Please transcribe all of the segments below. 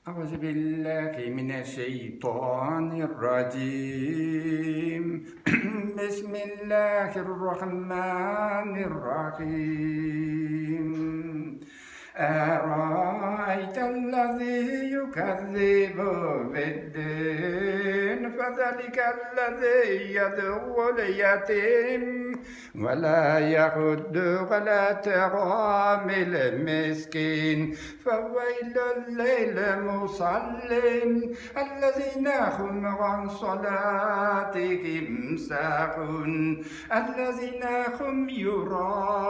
أعوذ بالله من الشيطان الرجيم بسم الله الرحمن الرحيم أرأيت الذي يكذب بالدين فذلك الذي يدعو اليتيم ولا يحض على طعام المسكين فويل للمصلين الذين هم عن صلاتهم ساهون الذين هم يراءون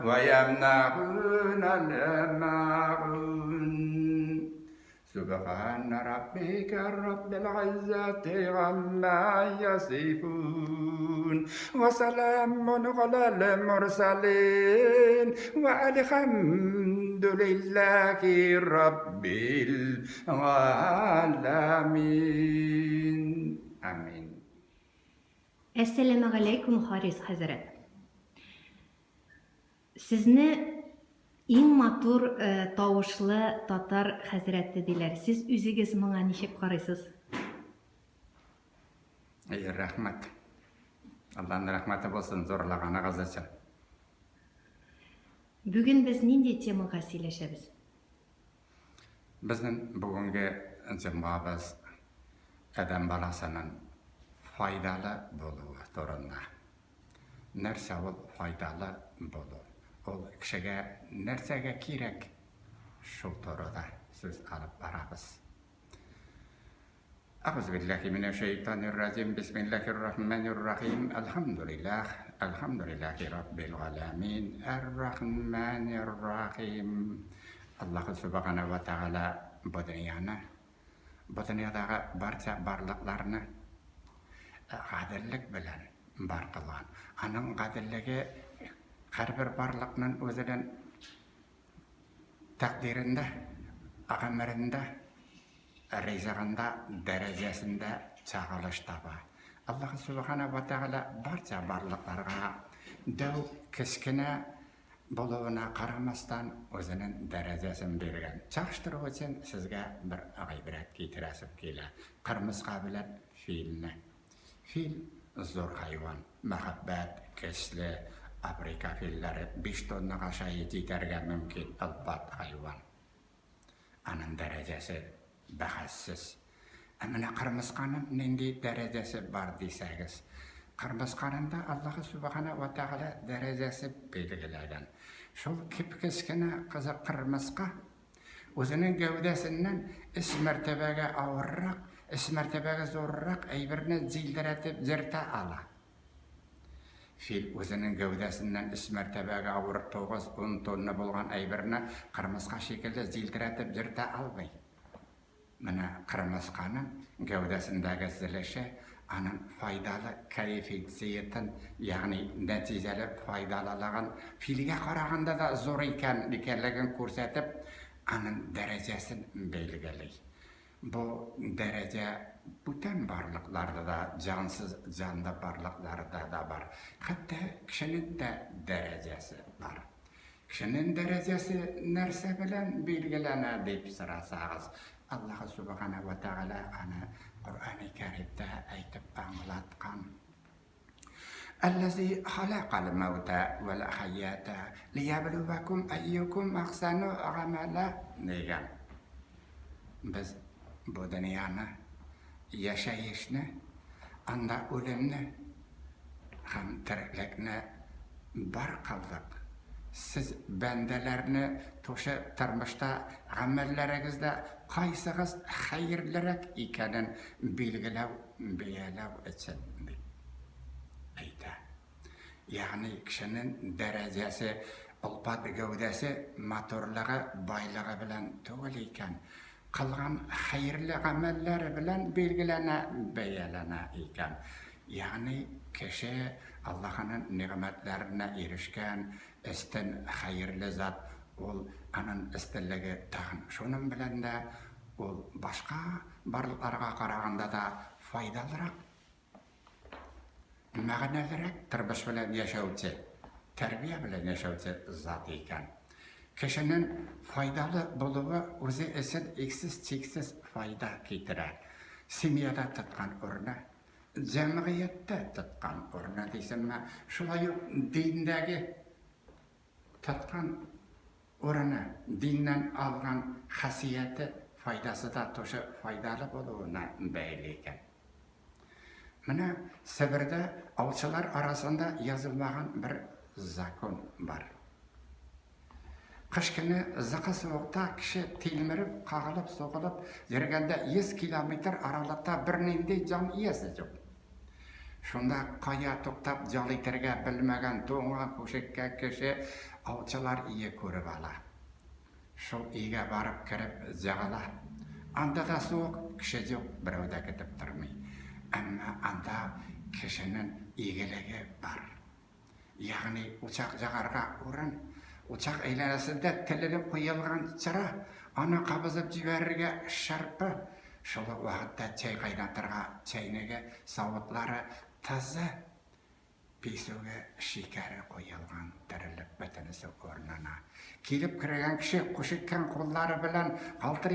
ويمنعون الماعون سبحان ربك رب العزة عما يصفون وسلام على المرسلين والحمد لله رب العالمين آمين. Assalamu alaikum Haris Hazret. Sizni иң матур тавышлы татар хәзрәте диләр. Сез үзегез моңа ничек карыйсыз? Рәхмәт. Алланың рәхмәте булсын зурлаганыгыз өчен. Бүген без нинди темага сөйләшәбез? Безнең бүгенге җомгабыз адәм баласының файдалы булуы турында. Нәрсә ул файдалы булу? Ул кешегә нәрсәгә кирәк? Шул турыда сүз алып барабыз. أعوذ بالله من الشيطان الرجيم بسم الله الرحمن الرحيم الحمد لله رب العالمين الرحمن الرحيم الله سبحانه وتعالى bu dünyadagi barcha barliqlarni adillik bilan bar qilgan. Aning adilligi har bir barliqning o'zidan taqdirində, aqamarında, rizqında, dərəcəsində çağırış tapa. Allah Subhanahu wa Ta'ala barcha barliqlarga dav kichkina bo'luuna qaramasdan o'zining darajasini bergan. Chaqishtiruv uchun sizga bir ibrat keltirasib kelar. Qirmizqa bilan filni. Fil zo'r hayvon, muhabbat, kuchli. Afrika fillari 5 tonnaga yetarga mumkin albat hayvon. Aning darajasi bahassiz. Amina qirmizqaning nindi darajasi bor desangiz, qirmizqaningda Alloh Subhanahu va Taala darajasi belgilagan. Shul kichkina qiziq qirmizqa o'zining gavdasidan is martabaga og'irroq, is martabaga zo'rroq aybirni jildiratib jirta oladi. Fil o'zining gavdasidan is martabaga og'ir 9-10 tonna bo'lgan aybirni qirmizqa shaklda jildiratib jirta olmaydi. Mana qirmizqaning gavdasindagi zilishi aning foydali kayfiyatdan, ya'ni natijali foydalalagan filga qaraganda da zo'r ekanligini ko'rsatib, aning darajasini belgilaydi. Bu daraja butun barliqlarda da, jonsiz jonda barliqlarda da bor. Hatto kishining da darajasi bor. Kishining darajasi narsa bilan belgilanadi deb so'rasangiz, Allah Subhanahu wa Ta'ala ana Qur'oni Karimda aytib anglatgan. Allazi xalaqal mauta wal hayata liyabluwakum ayyukum ahsanu amala degan. Biz bu dunyoni yashashni, anda o'limni ham tiriklikni bar qildik. Siz bandalarni to'sha turmushda amallaringizda qaysigiz xayrliroq ekanini belgilav uchun aytadi. Ya'ni kishining darajasi, ulpat gavdasi motorligi, boyligi bilan tug'il ekan. Qilgan xayrli amallari bilan belgilana ekan. Ya'ni kishi Allohning ne'matlarini erishgan istin xayrli zot, ul aning istinligi tag'in shuning bilan da ul boshqa barliqlarga qaraganda da foydaliroq, ma'naliroq turmush bilan yashovchi, tarbiya bilan yashovchi zot ekan. Kişinin faydalı buluğu özü için eksiz çeksiz fayda getirir. Simyada tutkan orna, cemiyette tutkan orna deysem, şulay dindagi tutkan orna, dinden algan hasiyeti faydası da toşu faydalı buluğuna bəyliken. Mine Sibir'de avcılar arasında yazılmayan bir zakon var. Kış günü zıkı soğukta kişi tilmirip, kağılıp, soğulup, yürgende 100 kilometre aralıkta bir nindi can iyesi yok. Şunda kaya toktap jalitirge bilmegen doğuna koşukka kişi avcılar iyi körüp ala. Şu iyige barıp kirip zağıla. Anda da soğuk kişi yok, birovda gidip durmay. Ama anda kişinin iyiligi var. Yani uçak jagarga urun. Uçak eylenesinde telelim koyulgan çıra, ana kabızıp ciberge şarpı, şolu vakitte çay kaynatırga çaynege savutları taze, pisuge şikeri koyulgan dirilip betinisi ornana. Kilip kiregen kişi kuşukken kolları bilen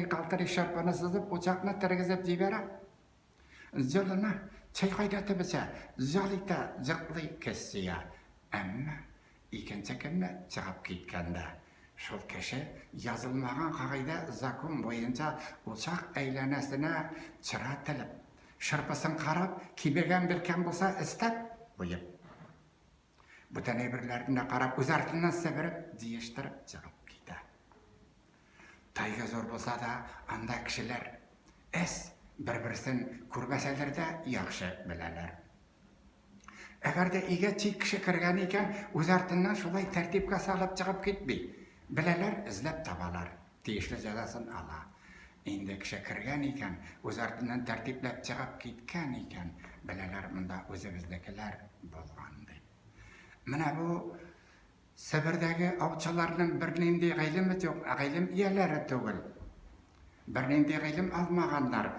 kaltırı şarpını sızıp uçakını tirgizip cibere. Zoluna çay kaynatıp bize, zolita zıklı kessiye. Ama ikinci günde çıkıp gitkende, şol kişi yazılmagan kagayda zakon boyunca uçak eylenesine çıra tilip, şırpısın karab, kibirgen birken bulsa istek buyup. Bu tenebirlerine karab, üzertinden sebirip, diyiştirip çıkıp giydi. Tayga zor bulsa da, anda kişiler, bir-birisin kurbeselerde yakşı bileler. Eğer de iyice çiğ kişi kırgan iken, üzertinden şolay tertipke salıp çıkıp gitmey. Bileler, izlep tabalar, tiyişli cezasını ala. Indi kişi kırgan iken, üzertinden tertiplep çıkıp gitken iken, bileler bunda özümüzdekiler bolgandı. Mine bu, Sibir'deki avçılarının birliğinde gaylim yok, gaylim iyeleri tügül. Birliğinde gaylim almaganlar,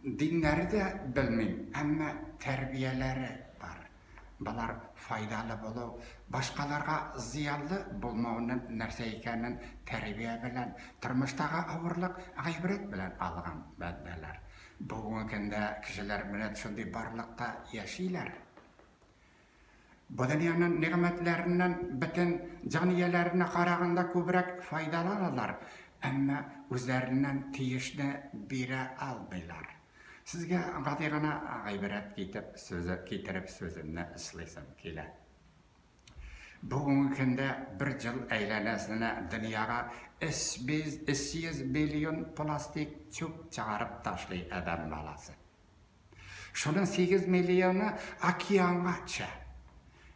dinleri de bilmeyim, ama terbiyeleri var. Balar faydalı bulup, başkalarga ziyanlı bulmağının nerse ekenin terbiye bilen, turmuştaga avırlık, gıybret bilen algan beddeler. Bugünkünde kişiler bilen şundi barlıkta yaşaylar. Bu dünyanın nimetlerinden bütün caniyelerine karagında kübrek faydalanırlar. Ama üzerinden tiyişini bire almaylar. Sizge qatigana gıybret getirip sözümne ıslaysam kele. Bugünkünde bir yıl eylenesine dünyaga 200 milyon plastik çöp çağırıp taşlay adam balası. Şunun 8 milyonu okyanga çe.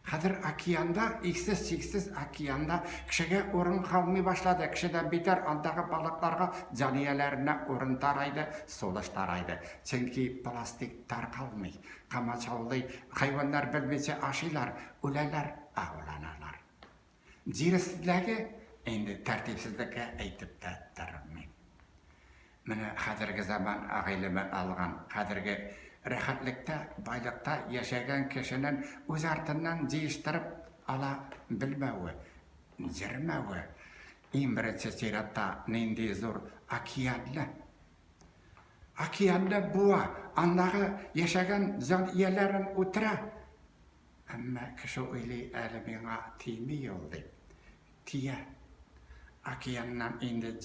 Hadir okeanda, iksiz okeanda kişiye orun kalmay başladı. Kişiden biter andaki balıklarga caniyelerine orun taraydı, soluş taraydı. Çünkü plastik tar kalmay. Kamaçavlay, hayvanlar bilmece aşıylar, öleler, ağlanarlar. Cirisizligi, endi tertipsizlikке aytip da tarılmay. Mine hadirgi zaman ağaylımı algan, hadirgi rahatlıkta, baylıkta yaşayan kişinin öz artından ciyiştirip ala bilmevi, jirmevi. En birinci siratta nindi zor akiyanlı. Akiyanlı buğa, andağı yaşayan zaniyelerin utıra. Ama kişi öyle alemine timi oldu. Tiye. Akiyandan indi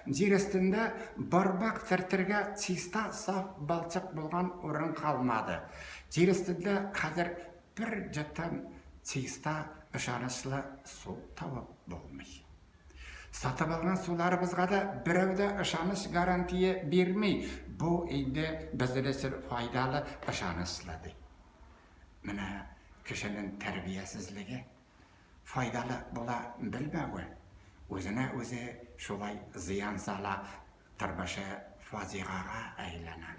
cirislerinde barbak tırtırga çista saf balçık bulgan orun kalmadı. Cirisinde hazır bir cidden çista ışanışlı su tavıp bulmuş. Satıp algan sularımızga da birevde ışanış garantiye vermey. Bu indi bizler için faydalı ışanışladı. Mine kişinin terbiyesizliği faydalı bola bilmevi. Özüne özü şolay ziyan sala tırbaşı fazigaga aylana.